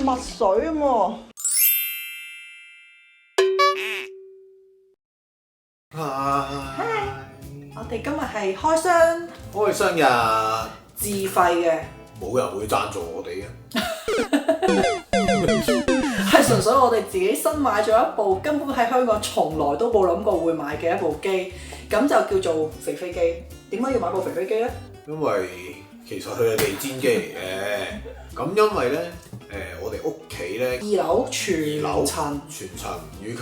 墨水咁喎。我哋今日係開箱開箱日自費嘅，冇人會贊助我哋嘅，係純粹我哋自己新買咗一部根本喺香港從來都冇諗過會買嘅一部機，咁就叫做肥飛機。點解要買部肥飛機呢？因為其實佢係地氈機嚟嘅。咁因為咧，我哋屋企咧2樓全層，以及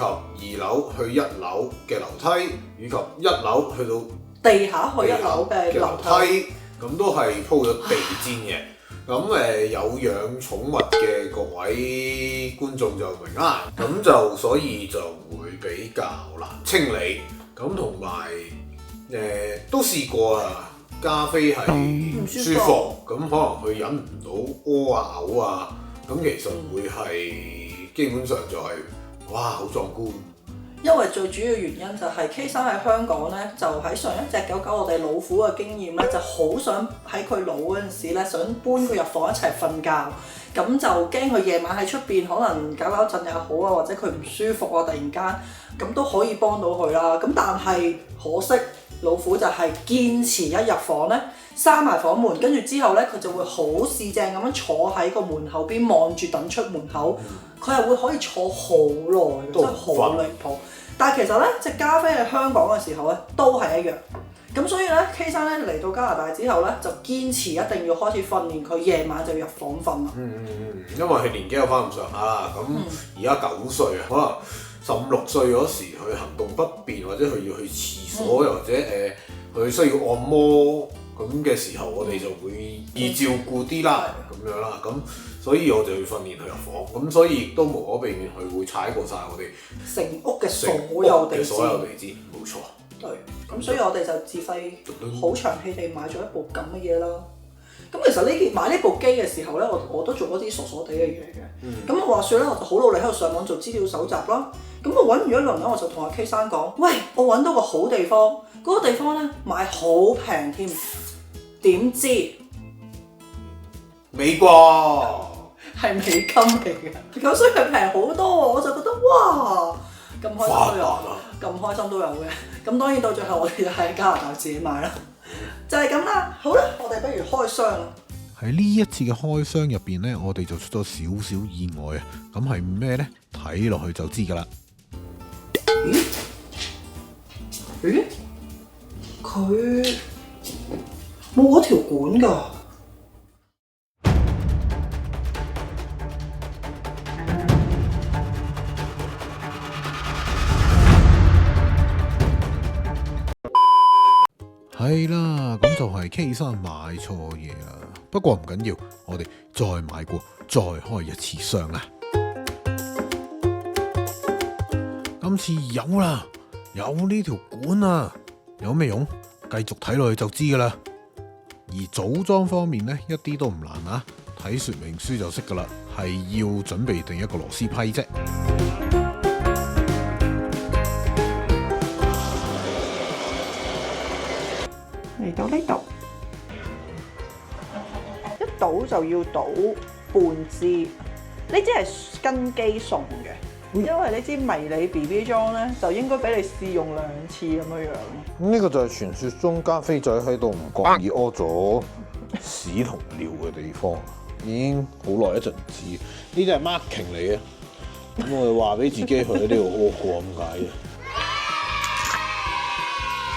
2樓去1樓嘅樓梯，以及1樓去到地下去1樓嘅樓梯，咁都係鋪咗地氈嘅。咁有養寵物嘅各位觀眾就明啦。咁就所以就會比較難清理。咁同埋都試過啦。加菲係唔舒服，咁可能佢忍唔到屙啊嘔啊，咁其實會係基本上就係、哇好壯觀。因為最主要原因就係 K 生喺香港咧，就喺上一隻狗狗我哋老虎嘅經驗咧，就好想喺佢老嗰陣時咧，想搬佢入房一齊瞓覺，咁就驚佢夜晚喺出邊可能搞搞震又好啊，或者佢唔舒服啊，突然間咁都可以幫到佢啦。咁但係可惜。老虎就係堅持一入房咧，閂埋房門，跟住之後咧，佢就會好四正咁樣坐喺個門口邊望住等出門口。佢係會可以坐好耐，真係好離譜。但係其實咧，隻加菲喺香港嘅時候咧，都係一樣。咁所以咧 ，K 生咧嚟到加拿大之後咧，就堅持一定要開始訓練佢夜晚就要入房瞓啦。因為佢年紀有翻咁上下啦，咁而家9歲啊，可能15、16歲嗰時佢行動不便，或者佢要去廁所，又或者佢需要按摩咁嘅時候，我哋就會易照顧啲啦，咁樣啦，咁所以我就要訓練佢入房，咁所以亦都無可避免佢會踩過晒我哋成屋嘅所有地氈，冇錯。對，咁所以我哋就自費好長氣地買咗一部咁嘅嘢啦。咁其實買呢部機嘅時候咧，我都做咗啲傻傻地嘅嘢嘅。咁我話説咧，我就好努力喺度上網做資料搜集啦。咁我揾完一輪咧，我就同阿 K 生講：喂，我揾到個好地方，嗰個地方咧買好平添。點知美國係美金嚟嘅，咁所以佢平好多喎。我就覺得哇，咁開心都有，咁開心都有嘅。咁當然到最後我哋就喺加拿大自己買啦。就係咁啦，好啦，我哋不如開箱啦。喺呢一次嘅開箱入邊呢，我哋就出咗少少意外啊！咁係咩呢？睇落去就知噶啦。咦？佢冇嗰條管㗎。係啦，咁就係 K 生買錯嘢啦。不過唔緊要，我哋再買過，再開一次箱啊！今次有啦，有呢條管啊，有咩用？繼續睇落去就知噶啦。而組裝方面呢，一啲都唔難啊，睇說明書就識噶啦，係要準備定一個螺絲批啫。嚟到呢度，一倒就要倒半支，呢支係跟機送嘅，因為呢支迷你 BB 裝咧就應該俾你試用2次咁樣樣。呢個就係傳說中加菲仔喺度唔覺意屙咗屎同尿嘅地方，已經好耐一陣子。呢啲係 marking 嚟嘅，咁我哋話俾自己去喺呢度屙過咁解嘅。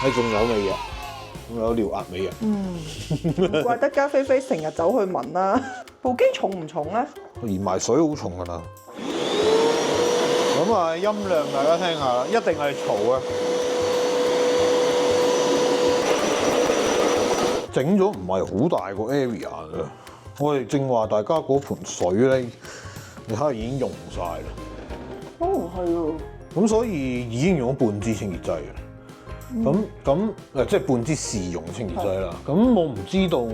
係仲有味嘅。有尿壓味啊！唔怪得加菲菲成日走去聞啦。部機重唔重咧？連埋水好重㗎啦。咁啊，音量大家聽下啦，一定係嘈嘅。整咗唔係好大個 area 㗎。我哋正話大家嗰盆水咧，你睇下已經用晒啦。哦，係喎。咁所以已經用咗半支清潔劑嘅。即係半支試用清潔劑啦。咁我唔知道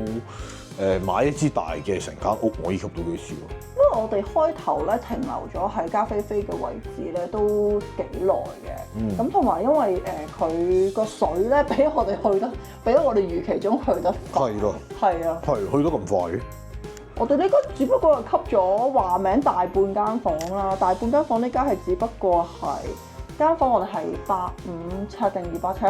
買一支大嘅成間屋可以吸到幾少。因為我哋開頭咧停留咗喺加菲菲嘅位置咧都幾耐嘅。咁同埋因為佢個水咧比我哋預期中去得快。係咯。係啊。係去得咁快嘅。我哋呢間只不過係吸咗話名大半間房啦，大半間房呢間係只不過係間房，我哋係150尺定200尺。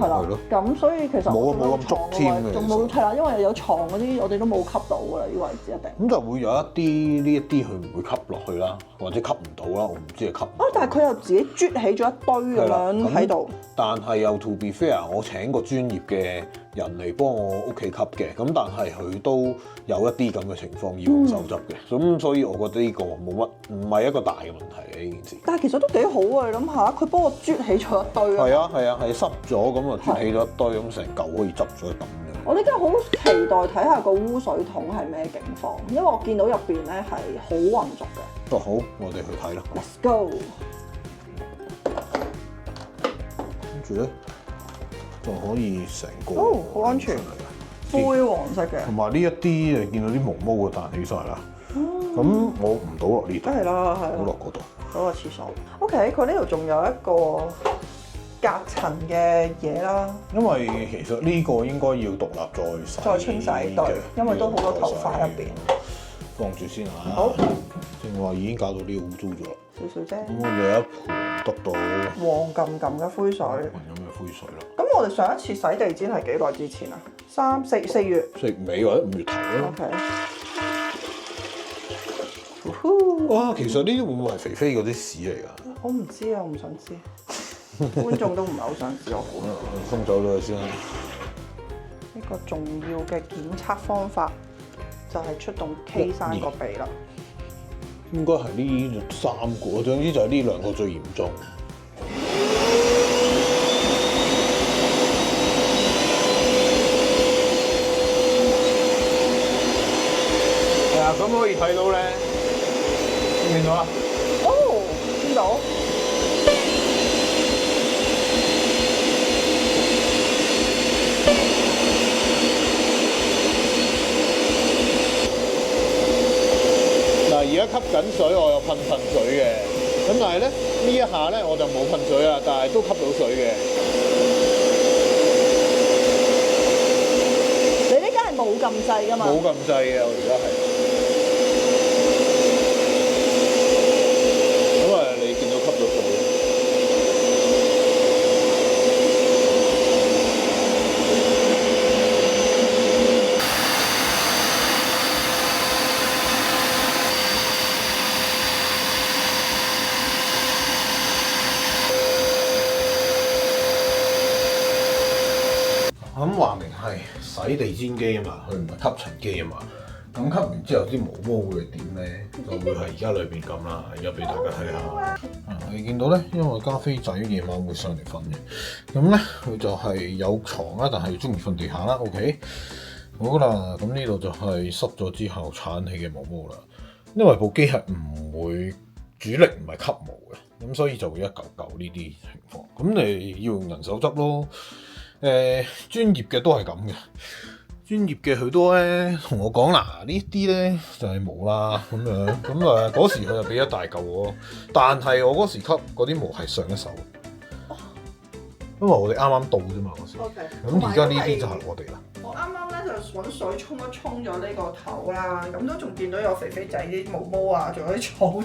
係啦，咁所以其實冇咁足添嘅，仲冇係啦，因為有床嗰啲我哋都冇吸到㗎啦，呢個位置一定。咁就會有一啲呢一啲佢唔會吸落去啦，或者吸唔到啦，我唔知係吸。但係佢又自己啜起咗一堆咁樣喺度。但係又 to be fair，我請個專業嘅人嚟幫我屋企吸嘅，咁但係佢都有一啲咁嘅情況要用手執嘅，咁所以我覺得呢個冇乜，唔係一個大嘅問題嘅呢件事。但係其實都幾好啊！你諗下，佢幫我啜起咗一堆。係濕咗咁啊，啜起咗一堆咁，成嚿可以執咗去抌嘅。我呢家好期待睇下個污水桶係咩境況，因為我見到入邊咧係好混濁嘅。都好，我哋去睇啦。Let's go。跟住咧就可以成個好安全，灰黃色嘅。同埋呢一啲你見到啲毛毛嘅彈起晒啦。咁我唔倒落呢度，梗係啦，係倒落嗰度。嗰個廁所。OK，佢呢度仲有一個隔層嘅嘢啦。因為其實呢個應該要獨立再清洗對，因為都好多頭髮入邊。放住先嚇。好。正話已經搞到呢個污糟咗啦。少少啫。咁我哋有一盤得到黃撳撳嘅灰水。盤咁嘅灰水啦。咁我哋上一次洗地氈係幾耐之前啊？4月。4月尾或者5月頭啦。OK。哇，其實呢啲會唔會係肥肥嗰啲屎嚟㗎？我唔知啊，我唔想知。觀眾都唔係好想知我估。送走咗佢先啦。呢個重要嘅檢測方法就係出動 K 山個鼻啦。應該係呢3個，總之就係呢2個最嚴重。係啊，咁可以睇到咧，見到啊？哦，見到。嗱，而家吸緊水，我有噴水嘅，咁但係咧呢一下咧我就冇噴水啦，但係都吸到水嘅。你呢間係冇撳掣㗎嘛？冇撳掣嘅，我而家係。咁啊，你見到吸到水。咁話明係洗地氈機啊嘛，佢唔係吸塵機啊嘛。咁吸完之後啲毛毛會點咧？就會係而家裏邊咁啦。而家俾大家睇下。你見到咧，因為加菲仔夜晚會上嚟瞓嘅，咁咧佢就係有床啦，但係中意瞓地下啦。OK， 好啦，咁呢度就係濕咗之後鏟起嘅毛毛啦。因為部機係唔會主力唔係吸毛嘅，咁所以就會一嚿嚿呢啲情況。咁你要用人手執咯。專業嘅都係咁嘅，專業嘅佢都咧同我講嗱，呢啲咧就係毛啦咁樣，咁啊嗰時佢就俾一大嚿我，但係我嗰時吸嗰啲毛係上一手，因為我哋啱啱到啫嘛嗰時，咁而家呢啲就係我哋啦。我啱啱咧就揾水沖一沖咗呢個頭啦，咁都仲見到有肥肥仔啲毛毛啊，仲有啲草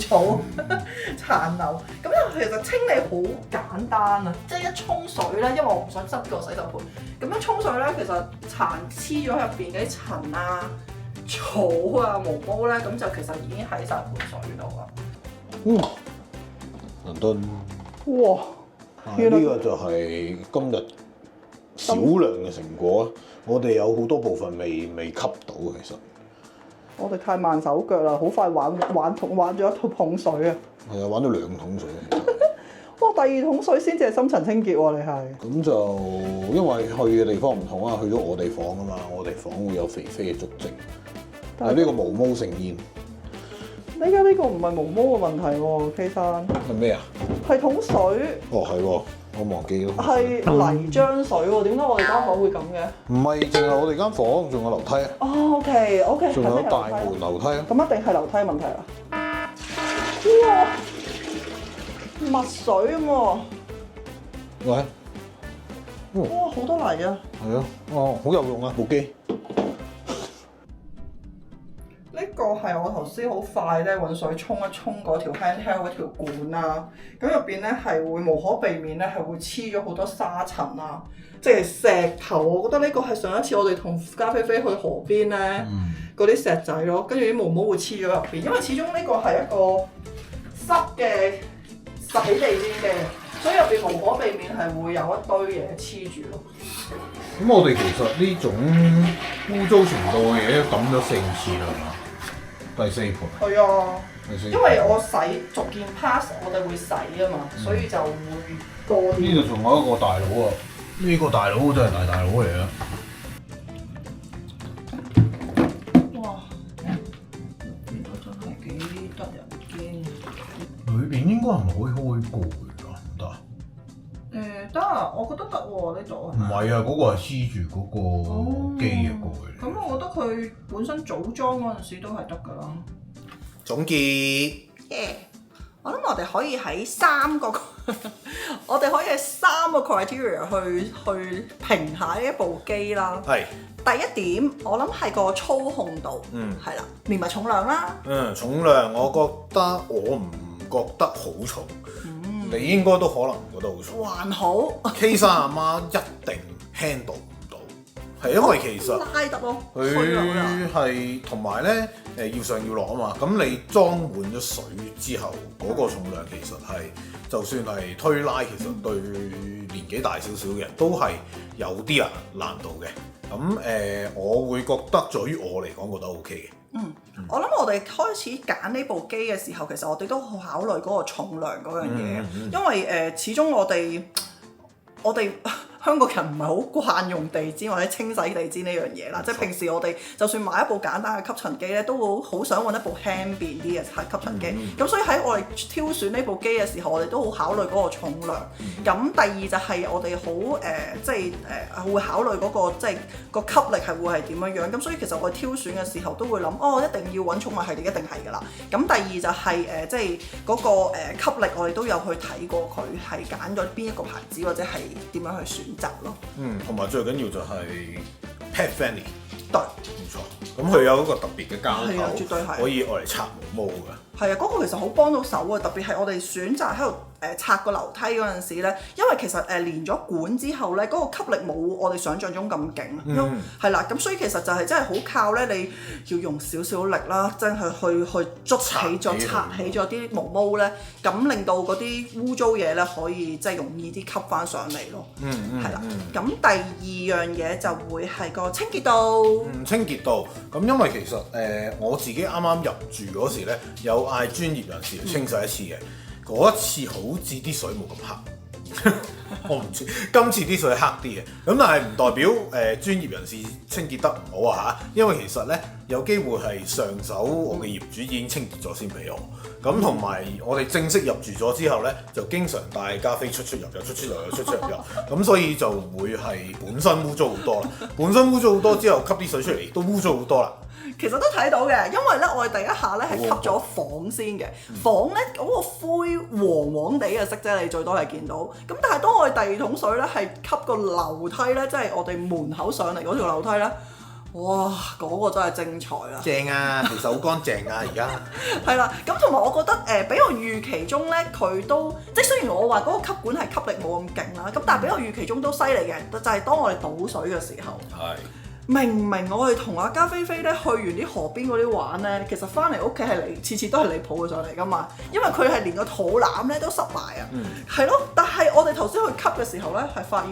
殘留。咁其實清理好簡單啊，即係一沖水咧，因為我唔想執個洗手盆，咁樣沖水咧，其實殘黐咗入邊嘅啲塵啊、草啊、毛毛咧，咁就其實已經喺晒盆水度啦。倫敦，哇！呢個就係今日少量嘅成果。我哋有好多部分未吸到，其實我哋太慢手腳啦，好快玩咗一套桶水啊！係啊，玩咗2桶水。哇！第2桶水先至係深層清潔喎，你係？咁就因為去嘅地方唔同啊，去咗我哋房啊嘛，我哋房會有肥肥嘅足跡，但係呢個毛毛成煙。而家呢個唔係毛毛嘅問題喎，K 生。係咩啊？係桶水。哦，係喎。我忘記咗。係泥漿水喎，點解我哋間房會咁嘅？唔係淨係我哋間房，仲有樓梯啊。哦，OK，仲有大門樓梯啊。咁一定係樓梯問題啦。哇！墨水咁喎。喂。哇！好多泥啊。係啊，哇，好有用啊部機。係我頭先好快咧揾水沖一沖嗰條 handheld 嗰條管啦，咁入邊咧係會無可避免咧係會黐咗好多沙塵啊，即係石頭。我覺得呢個係上一次我哋同加菲菲去河邊咧嗰啲石仔咯，跟住啲毛毛會黐咗入邊，因為始終呢個係一個濕嘅洗地氈嘅，所以入邊無可避免係會有一堆嘢黐住咯。咁我哋其實呢種污糟程度嘅嘢都抌咗4次啦，係嘛？第4盤。係啊，第4盤。因為我洗逐件 pass， 我哋會洗啊嘛，所以就會多啲。呢度仲有一個大佬啊！呢個大佬真係大佬嚟啊！哇！呢個真係幾得人驚。裏邊應該係咪可以開蓋㗎？唔得啊？得啊，我覺得得喎呢度。唔係啊，嗰個係黐住嗰個機嘅蓋。咁我覺得佢本身組裝嗰陣時都係得㗎啦。總結。我諗我哋可以喺3個criteria 去評下呢一部機啦。係。第一點，我諗係個操控度，係啦，連埋重量啦。重量我覺得我唔覺得好重，你應該都可能覺得好重。還好。K3阿媽一定 handle 唔到，係因為其實拉得咯，佢係同埋咧要上要落啊嘛，咁你裝滿咗水之後，嗰個重量其實係就算係推拉，其實對年紀大少少嘅人都係有啲難度嘅。咁我會覺得對於我嚟講覺得 OK 嘅。我諗我哋開始揀呢部機嘅時候，其實我哋都好考慮嗰個重量嗰樣嘢，因為始終我哋香港人唔係好慣用地氈或者清洗地氈呢樣嘢啦，即係平時我哋就算買一部簡單嘅吸塵機咧，都好想揾一部輕便啲嘅吸塵機。咁所以喺我哋挑選呢部機嘅時候，我哋都好考慮嗰個重量。咁第二就係我哋好會考慮嗰個即係個吸力係會係點樣樣。咁所以其實我哋挑選嘅時候都會諗，一定要揾寵物系列，一定係㗎啦。咁第二就係即係嗰個吸力，我哋都有去睇過佢係揀咗邊一個牌子或者係點樣去選擇咯。同埋最緊要就係 pet friendly。對，冇錯。咁佢有一個特別嘅膠係啊，絕對係頭，可以愛嚟拆毛毛㗎。係啊，嗰個其實好幫到手啊！特別係我哋選擇喺度拆個樓梯嗰陣時咧，因為其實連咗管之後咧，嗰個吸力冇我哋想象中咁勁，係啦，咁所以其實就係真係好靠咧，你要用少少力啦，真係去捉起咗、拆起咗啲毛毛咧，咁令到嗰啲污糟嘢咧可以即係容易啲吸翻上嚟咯。係啦。咁第二樣嘢就會係個清潔度。清潔度咁，因為其實我自己啱啱入住嗰時咧，有嗌專業人士嚟清洗一次嘅。嗰一次好似啲水冇咁黑，我唔知今次啲水黑啲嘅，咁但係唔代表專業人士清潔得唔好啊嚇，因為其實咧有機會係上手我嘅業主已經清潔咗先俾我，咁同埋我哋正式入住咗之後咧，就經常帶加菲出入入，出入，咁所以就會係本身污糟好多啦，本身污糟好多之後吸啲水出嚟都污糟好多啦。其實都睇到嘅，因為咧我哋第一下咧係吸咗房先嘅，房咧嗰個灰黃黃地嘅色啫，你最多係見到。咁但係當我哋第二桶水咧係吸個樓梯咧，即係我哋門口上嚟嗰條樓梯咧，哇！嗰個真係精彩啦！正啊，其實好乾淨啊，而家係啦，咁同埋我覺得比我預期中咧，佢都即係雖然我話嗰個吸管係吸力冇咁勁啦，咁但係比我預期中都犀利嘅，就係當我哋倒水嘅時候。係。明明我哋同阿加菲菲咧去完啲河邊嗰啲玩咧，其實翻嚟屋企係次次都係你抱佢上嚟噶嘛，因為佢係連個肚腩咧都濕埋啊，係咯。但係我哋頭先去吸嘅時候咧，係發現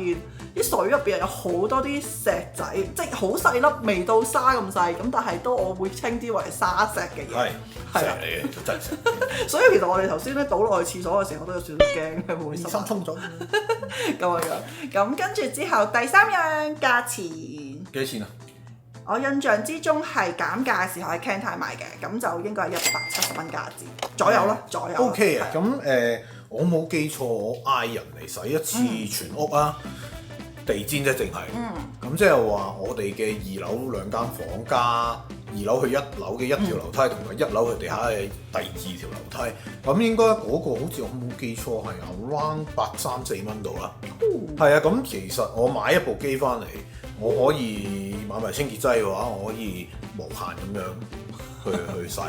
啲水入邊有好多啲石仔，即係好細粒，未到沙咁細，咁但係都我會稱之為沙石嘅嘢，係石嚟嘅，真係石。所以其實我哋頭先咧倒落去廁所嘅時候，都有少少驚嘅，會濕。心沖咗咁樣，咁跟住之後第三樣價錢。幾多錢啊？我印象之中係減價嘅時候喺 Canty 買嘅，咁就應該係170蚊價錢左右啦，左右。OK 啊，咁我冇記錯，我嗌人嚟洗一次全屋啊，地氈啫，淨係。咁即係話我哋嘅2樓2間房加2樓去1樓嘅一條樓梯，同埋1樓去地下嘅第2條樓梯，咁應該嗰個好似我冇記錯係 around 834蚊度啦。係啊，咁其實我買一部機翻嚟，我可以買埋清潔劑嘅話，我可以無限咁樣去洗。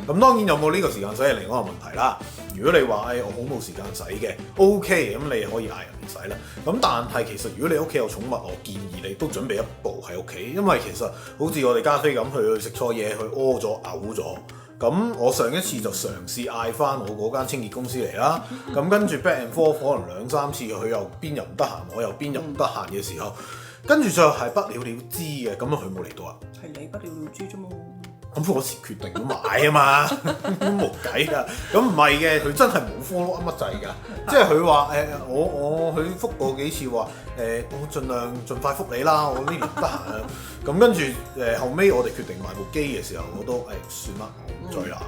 咁當然有冇呢個時間洗係另一個問題啦。如果你話我好冇時間洗嘅，OK，咁你可以嗌人嚟洗啦。咁但係其實如果你屋企有寵物，我建議你都準備一部喺屋企，因為其實好似我哋加菲咁，佢食錯嘢，佢屙咗嘔咗。咁我上一次就嘗試嗌翻我嗰間清潔公司嚟啦，咁跟住 back and forth 可能2-3次，佢又邊又唔得閒，我又邊又唔得閒嘅時候，跟住最後係不了了之嘅，咁佢冇嚟到啊。係你不了了之啫嘛。咁嗰時決定咗買啊嘛，都冇計㗎。咁唔係嘅，佢真係冇 follow 乜滯㗎。即係佢話佢覆過幾次話我盡量盡快覆你啦，我呢年唔得閒啊。咁跟住後尾我哋決定買部機嘅時候，我都算啦，我唔追啦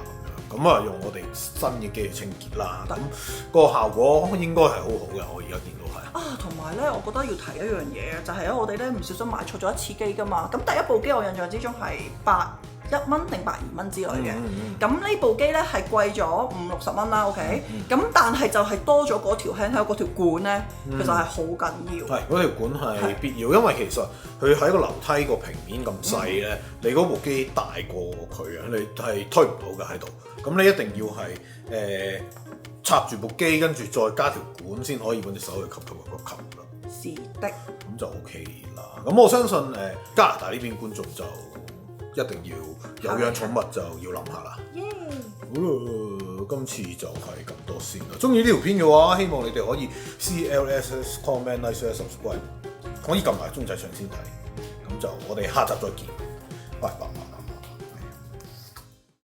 咁樣。咁啊用我哋新嘅機去清潔啦。咁個效果應該係好好嘅，我而家見到係。同埋咧，我覺得要提一樣嘢就係我哋咧唔小心買錯咗一次機㗎嘛。咁第一部機我印象之中係81蚊定82蚊之類嘅，咁呢部機咧係貴咗50-60蚊啦，OK，咁但係就係多咗嗰條輕喺嗰條管咧，其實係好緊要。係嗰條管係必要，因為其實佢喺個樓梯個平面咁細咧，你嗰部機大過佢啊，你係推唔到嘅喺度。咁你一定要係插住部機，跟住再加條管先可以揾隻手去吸到個球啦。是的。咁就 OK 啦。咁我相信加拿大呢邊觀眾就一定要有養寵物就要諗下啦。好啦，今次就係咁多先啦。中意呢條片嘅話，希望你哋可以 CLS comment like share subscribe，可以撳埋鐘仔上先睇。咁就我哋下集再見，拜拜。